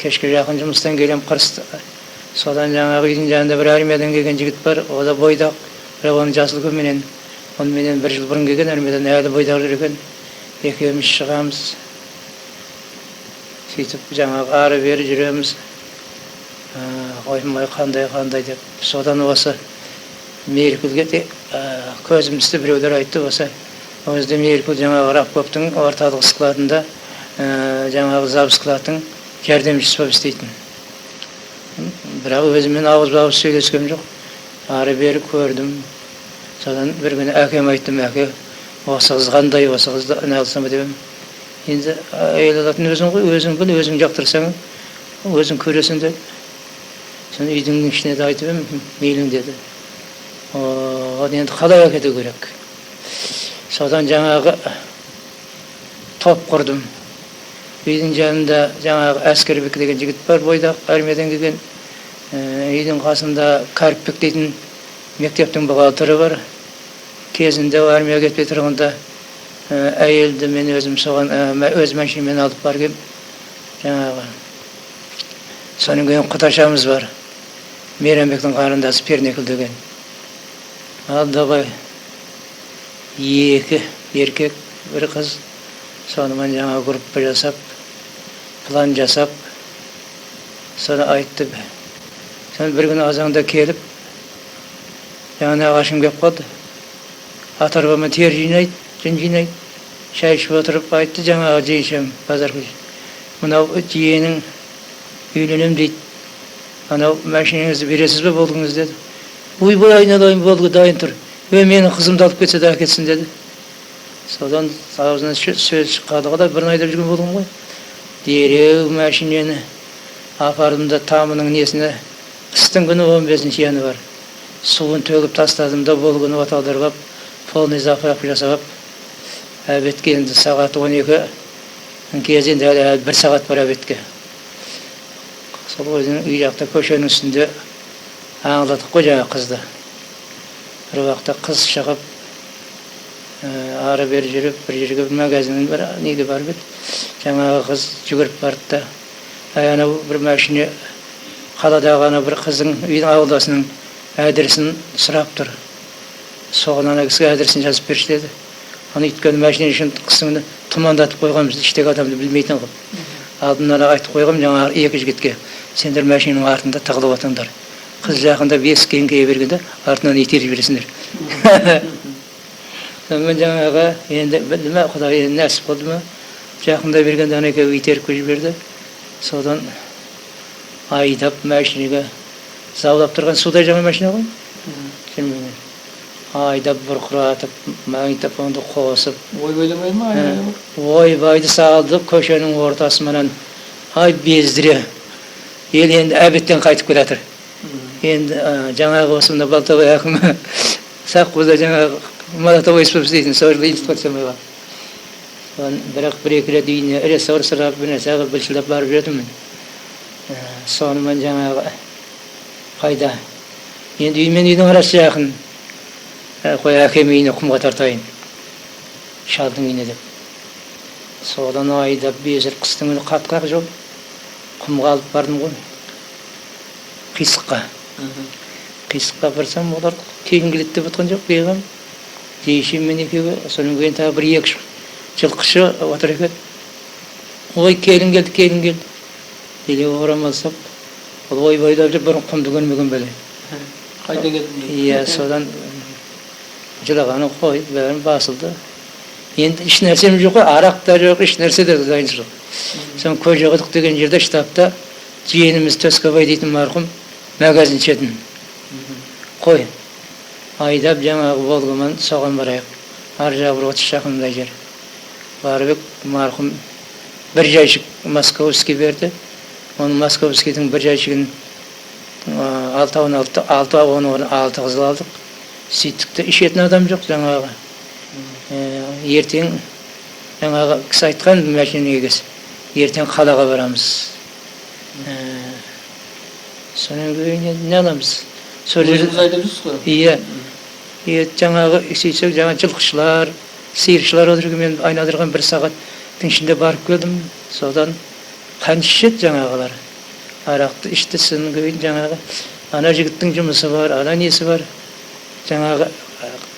Keşke жақын жұмыстан келем қырысты. Содан жаңағы үйдің жанында бір армиядан келген жігіт бар, о да бойдақ, бірақ оның жасыл көменен, онымен бір жыл бұрын келген армиядан әлі бойдақ жүр екен. Екеуміз шығамыз. Сөйтіп жаңағы ары бері жүреміз. Қоймай қандай деп. Содан осы Мейіркүлге де көзімізді біреулер айтты, осы өзді Мейіркүл жаңағы Рабковтың орталық складында жаңағы завод складтың жәрдемшісі болып істейтін. Бірақ өзімен ауыз сөйлескем жоқ. Ары бері көрдім. Содан бір күні әкем айттым, әке, осы қыз қандай, осы қызды үн алсам деп. Енді әйел алатын өзің ғой, өзің біл, өзің жақтырсаң, өзің көресің деді. Соны үйдің ішіне де айтып ем, мейлің деді. Енді қалай әкету керек? Содан жаңағы топ құрдым. Үйдің жанында жаңағы Әскербек деген жігіт бар, бойдақ, армиядан келген. Үйдің қасында Кәріпбек дейтін мектептің бухгалтері бар. Кезінде армияға кетпей тұрғанда әйелді мен өзім соған өз машинамен алып барып жаңағы. Соның кейін Құдашамыз бар. Мейрамбектің қарындасы Пернекіл деген. Алдағы екі еркек, бір қыз. Сонымен жаңа группа жасап, план жасап, соны айтты. Соны бір күні азанда келіп, жаңа ағашым кеп қалды. Атарбама тер жинайды, жүн жинайды. Шай ішіп отырып айтты, жаңағы жейшем, базар көші. Мынау жиенің үйленем дейді. Анау машинаңызды бересіз бе болдыңыз деді. Ой, бұл айналайын болғы дайын тұр. Менің қызымды алып кетсе де әкетсін деді. Содан аузынан сөз шыққады ғой, бір айдап жүрген болдым ғой. Дереу машинені апардым да тамының несіне, қыстың күні 15 январь. Суын төгіп тастадым да бұл күні оталдырып, полный заправка жасап, әбетке енді сағат 12 кезінде әлі 1 сағат бар әбетке. Сол өзінің үй жақта көшенің үстінде аңладық қой жаңа қызды. Бір уақытта қыз шығып, ары бері жүріп, бір жерге бір магазиннің бір неге барып еді. Жаңағы қыз жүгіріп барды да, анау бір машине қаладағы ана бір қыздың үйдің ауылдасының адресін сұрап тұр. Соған ана кісіге адресін жазып берші деді. Аны өйткені машина үшін қысыңды тұмандатып қойғанбыз, іштегі адамды білмейтін қылып. Алдынан айтып қойғам жаңағы екі жігітке, сендер машинаның артында тығылып отыңдар. Қыз жақында бесікке еңкейе бергенде артынан итеріп жібересіңдер. Мен жаңағы енді білді ме, Құдай нәсіп болды ма, жақында бергенде ана екеуі итеріп жіберді. Содан айдап машинаға заулап тұрған судай жаңа машина ғой. Айдап бұрқыратып, магнитофонды қосып. Ойбайламайды ма? Ойбайды салды көшенің ортасынан. Ай бездіре. Ел енді әбеттен қайтып келатыр. Енді жаңағы осында Балтабай әкімі Саққозда жаңағы Молотовой істейтін сөрілі институциямайға. Бірақ бір-екі рет үйіне ресурс сұрап, бір нәрсе қылып білшілдеп барып жүретінмін. Сонымен жаңағы қайда. Енді үй мен үйдің арасы жақын. Қой әкем үйіне құмға тартайын. Шалдың үйіне деп. Содан айдап безір қыстың үні қатқақ жол. Құмға алып бардым ғой. Қисыққа. Қисыққа барсам, олар тегін келеді деп отқан жоқ, бейғам. Жейшем мен екеуі, соның кейін тағы бір екі жылқышы отыр екен. Ой, келін келді. Деле орамал сап, ол ойбайлап жүріп, бұрын құмды көрмеген бәле. Қайда келді? Иә, содан жылағаны қойып, бәрін басылды. Енді іш нәрсем жоқ қой, арақ та жоқ, іш нәрсе де дайын жоқ. Сон Көжеқұдық деген жерде штабта жиеніміз Төскебай дейтін марқұм магазин ішетін. Қой, айдап жаңағы Волгамен соған барайық. Ар жағы бір 30 шақырымдай жер. Барып марқұм бір жайшық Московский берді. Оның Московскийдің бір жайшығын 6 қызыл алдық. Сөйттікті ішетін адам жоқ жаңағы. Ертең жаңағы кісі айтқан машинаға кез. Ертең қалаға барамыз. Соның кейін не аламыз? Өзіңіз айтып жүрсіз ғой? Иә. Жаңағы сөйтсек жаңа жылқышылар, сиыршылар отырып мен айналдырған 1 сағаттың ішінде барып келдім. Содан қанша жаңағылар. Araktı işte senin köyün жаңағы ana jigittin jumuşu var, ana nesi var. Жаңағы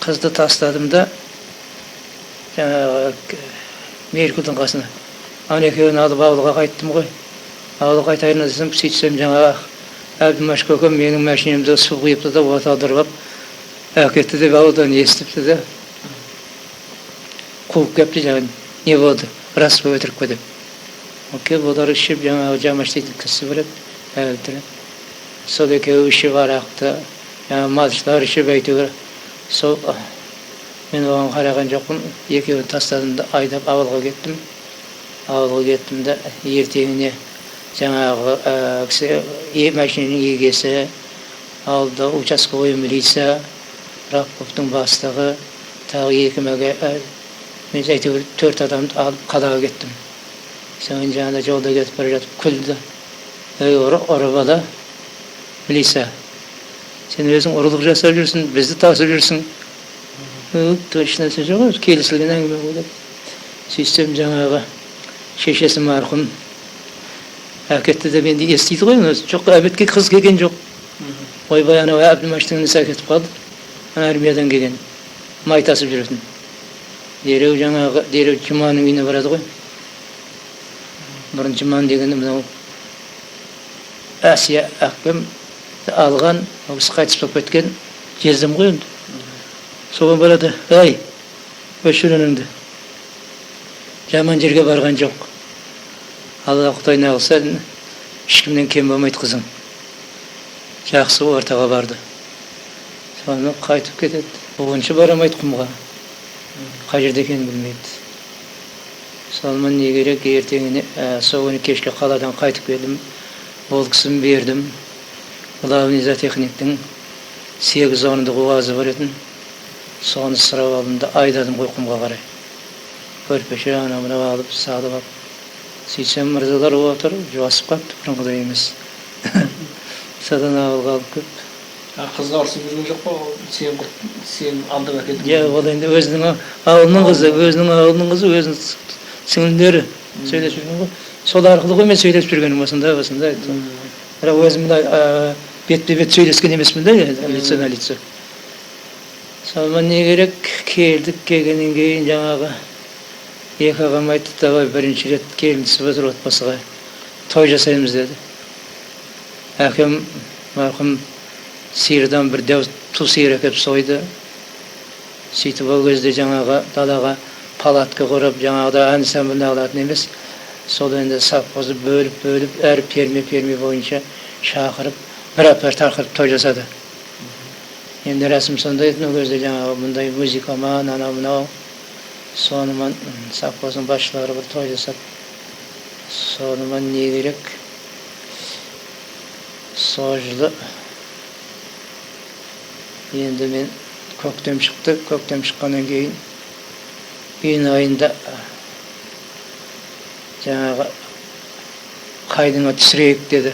kızdı tasladım da жаңағы Merkul'dun qasına. Ana ekеуін alып ауылға қайттым ғой. Ауылға қайтайын десем, сөйтсем жаңағы Әбдімаш көкем менің машинамды су құйыпты да оталдырып әкетті деп ауылдан естіпті де қуып кепті жаңағы не болды, рас па өтірік пе деп. Келіп олар ішіп жаңағы жамаш дейтін кісі біледі, әлдірі. Сол екеуі ішіп арақты, малшылар ішіп әйтеуір. Сол мен оған қараған жоқпын, екеуін тастадым да айдап ауылға кеттім. Ауылға кеттім да ертеңіне жаңағы машинаның егесі, алды участковый милиция, Рақповтың бастығы, тағы екі мәге, мен әйтеуір 4 адамды алып қалаға кеттім. Sen жаңағыда жолда кетіп бара жатып күлді. Ей ұрыбада милиция. Сен өзің ұрылық жасап жүрсің, бізді тасып жүрсің. Точно нәрсе жоқ, келісілген әңгіме болды. Сөйтсем жаңағы шешесі марқұм әкетті де менде естиді ғой, жоқ әбетке қыз келген жоқ. Ойбай анау Әбдімаштың інісі әкетіп қалды. Армиядан келген. Май тасып жүретін. Дереу жаңағы дереу Жұманың үйіне барады ғой. Бұрын Жұман дегенде мынау Әсия әкем алған, осы қайтыс болып кеткен жездем ғой енді. Соған барады, ай, өшір үніңді. Жаман жерге барған жоқ. Алла Құдайына қалса, ешкімнен кем болмайды қызың. Жақсы ортаға барды. Соны қайтып кетеді. Оғыншы барамайды құмға. Қай жерде екенін білмейді. Солман не керек, ертеңіне соғыны кешке қаладан қайтып келдім. Ол кісін бердім. Главный зоотехниктің 8 орындық уазы бар етін. Соны сұрап алдым да айдадым ғой құмға қарай. Көрпеше анамына алып, салып алып. Сөйтсем мырзалар отыр, жуасып қапты, бұрынғыдай емес. Содан ауылға алып көп. Қызға ұрсып жүрген жоқ па? Сен алдың әкелдің. Ja, ол енді өзінің ауылының қызы, өзінің сіңілдері сөйлесіп жүрген ғой. Сол арқылы ғой мен сөйлесіп жүргенім осында. Бірақ өзімді бетпе-бет сөйлескен емеспін да, лицо на лицо. Солман не керек, келгеннен кейін жаңағы екі ағам айтты, давай бірінші рет келінісіп отыр отбасыға, той жасаймыз деді. Әкем марқұм сиырдан бір дәу ту сиыр әкеп сойды. Сөйтіп ол кезде жаңағы далаға палатка құрып, жаңағыда ансамбліне алатын емес. Сол енді совхозды бөліп, әр перме бойынша шақырып, бір апта тарқырып той жасады. Енді рәсім сондай еді, ол кезде жаңағы мұндай музыкаман, анау-мынау. Сонымен совхоздың басшылары бір той жасап, сонымен не керек? Сол жылы енді мен көктем шықты, көктем шыққаннан кейін июнь айында жаңағы қайныңа түсірейік деді.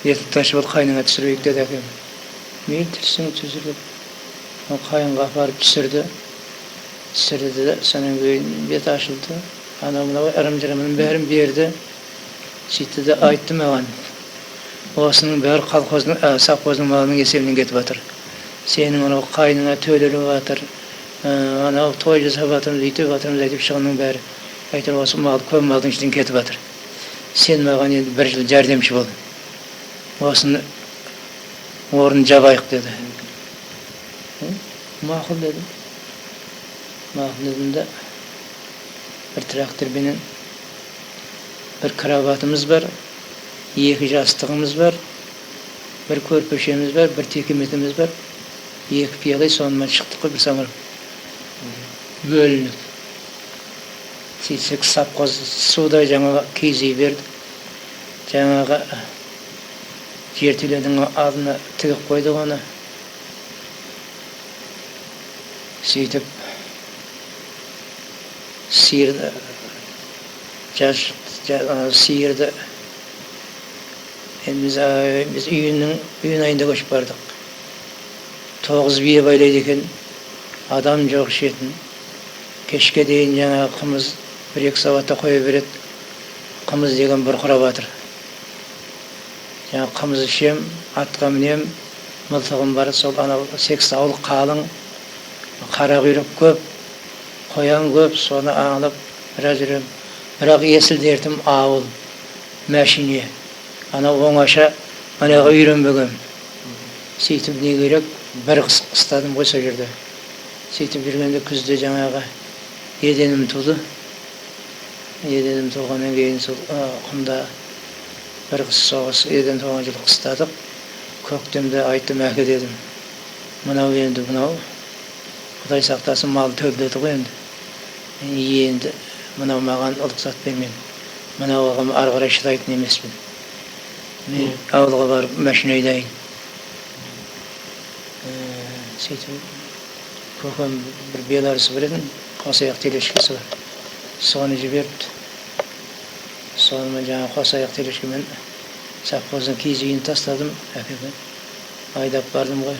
Етіп ташып ал қайныңа түсірейік деді әкем. Мен түсің түсіріп, қайынға апарып түсірді де, сонан кейін бет ашылды. Анау-мынау ырым-жырымның бәрін берді. Сөйтті де айтты маған. Осының бәрі совхоздың малының есебінен кетіп жатыр. Сенің анау қайныңа төлеліп жатыр. Анау той жасап жатырмыз, үйтіп жатырмыз, әйтіп шығынның бәрі. Әйтеуір осы мал, көп малдың ішінен кетіп жатыр. Сен маған енді 1 жыл жәрдемші бол. Осыны орнын жабайық деді. Мақұл дедім. Мақұл дедім де бір тракторбенен бір кроватымыз бар, 2 жастығымыз бар, бір көрпешеміз бар, бір текеметіміз бар, 2 пиялай сонымен шықтық қой бір самырып. Бөлініп. Сөйтсек совхоз суда жаңағы киіз үй берді. Жаңағы жертөленің алдына тігіп қойды оны. Сөйтіп сиырды сиырды біз үйін айында көшіп бардық. 9 бие байлайды екен, адам жоқ ішетін. Кешке дейін жаңағы қымыз 1-2 сағатта қоя береді. Қымыз деген бұрқырап жатыр. жаңа қымыз ішем, атқа мінем, мылтығым бар, сол анау 8 ауыл қалың, қара құйрық көп, қоян көп, соны аңлап біраз жүрем. Бірақ есіл дертім ауыл, мәшине. Анау оңаша анаға үйренбегем. Сөйтіп не керек, бір қыс қыстадым ғой сол жерде. Сөйтіп жүргенде күзде жаңағы еденім туды. Еденім туғаннан кейін сол құмда бір қыс соғыс еден туған жылы қыстадық. Көктемде айттым, әке дедім. Мынау енді мынау Құдай сақтасын, мал төлдеді ғой енді. Енді мынау маған рұқсат бермен. Мынауға ары қарай шыдайтын емеспін. Мен ауылға барып машина айдайын. Сөйтіп көкем бір беларысы бар еді, қосаяқ телешкесі бар. Соны жіберді. Соны жаңағы қосаяқ телешкемен совхоздың киіз үйін тастадым, әкеге. Айдап бардым ғой.